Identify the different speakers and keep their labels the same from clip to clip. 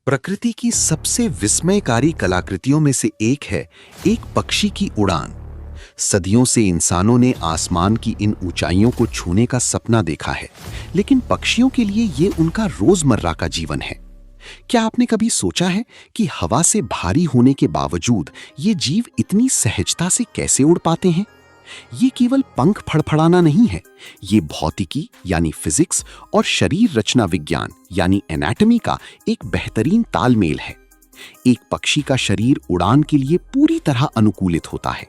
Speaker 1: प्रकृति की सबसे विस्मयकारी कलाकृतियों में से एक है एक पक्षी की उड़ान। सदियों से इंसानों ने आसमान की इन ऊंचाइयों को छूने का सपना देखा है, लेकिन पक्षियों के लिए ये उनका रोजमर्रा का जीवन है। क्या आपने कभी सोचा है कि हवा से भारी होने के बावजूद ये जीव इतनी सहजता से कैसे उड़ पाते हैं? ये केवल पंख फड़फड़ाना नहीं है, ये भौतिकी यानी फिजिक्स और शरीर रचना विज्ञान यानी एनाटॉमी का एक बेहतरीन तालमेल है। एक पक्षी का शरीर उड़ान के लिए पूरी तरह अनुकूलित होता है।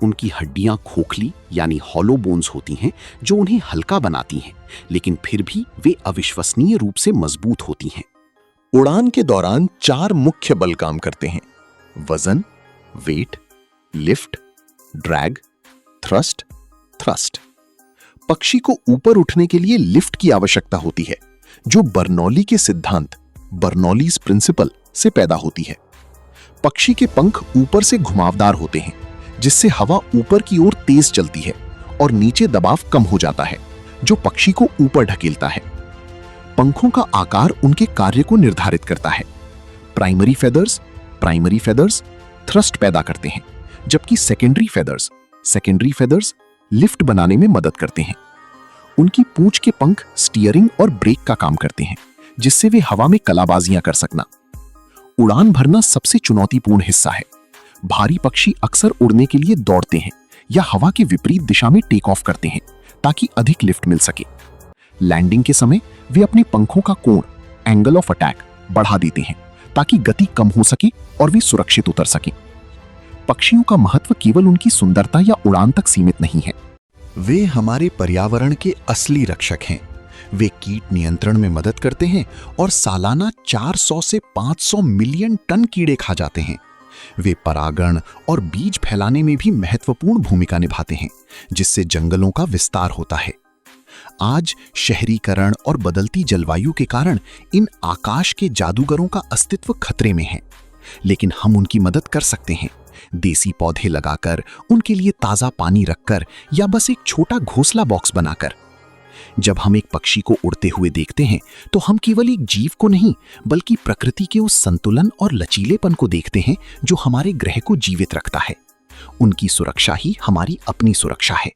Speaker 1: उनकी हड्डियां खोखली यानी हॉलो बोन्स होती हैं, जो उन्हें हल्का बनाती हैं, लेकिन फिर भी वे अविश्वसनीय रूप से मजबूत होती हैं।
Speaker 2: उड़ान के दौरान 4 मुख्य बल काम करते हैं: वजन, weight, lift, drag, thrust, thrust. पक्षी को ऊपर उठने के लिए लिफ्ट की आवश्यकता होती है, जो बर्नौली के सिद्धांत बर्नौलीज प्रिंसिपल से पैदा होती है। पक्षी के पंख ऊपर से घुमावदार होते हैं, जिससे हवा ऊपर की ओर तेज चलती है और नीचे दबाव कम हो जाता है, जो पक्षी को ऊपर ढकेलता है। पंखों का आकार उनके कार्य को निर्धारित करता है। प्राइमरी फेदर्स थ्रस्ट पैदा करते हैं, जबकि सेकेंडरी फेदर्स लिफ्ट बनाने में मदद करते हैं। उनकी पूंछ के पंख स्टीयरिंग और ब्रेक का काम करते हैं, जिससे वे हवा में कलाबाजियां कर सकना। उड़ान भरना सबसे चुनौतीपूर्ण हिस्सा है। भारी पक्षी अक्सर उड़ने के लिए दौड़ते हैं या हवा के विपरीत दिशा में टेक ऑफ करते हैं, ताकि अधिक लिफ्ट मिल सके। लैंडिंग के समय वे अपने पंखों का कोण एंगल ऑफ अटैक बढ़ा देते हैं, ताकि गति कम हो सके और वे सुरक्षित उतर सकें। पक्षियों का महत्व केवल उनकी सुंदरता या उड़ान तक सीमित नहीं है।
Speaker 1: वे हमारे पर्यावरण के असली रक्षक हैं। वे कीट नियंत्रण में मदद करते हैं और सालाना 400 से 500 मिलियन टन कीड़े खा जाते हैं। वे परागण और बीज फैलाने में भी महत्वपूर्ण भूमिका निभाते हैं, जिससे जंगलों का विस्तार होता है। आज शहरीकरण और बदलती जलवायु के कारण इन आकाश के जादूगरों का अस्तित्व खतरे में है, लेकिन हम उनकी मदद कर सकते हैं। देसी पौधे लगाकर, उनके लिए ताजा पानी रखकर या बस एक छोटा घोंसला बॉक्स बनाकर। जब हम एक पक्षी को उड़ते हुए देखते हैं, तो हम केवल एक जीव को नहीं, बल्कि प्रकृति के उस संतुलन और लचीलेपन को देखते हैं जो हमारे ग्रह को जीवित रखता है। उनकी सुरक्षा ही हमारी अपनी सुरक्षा है।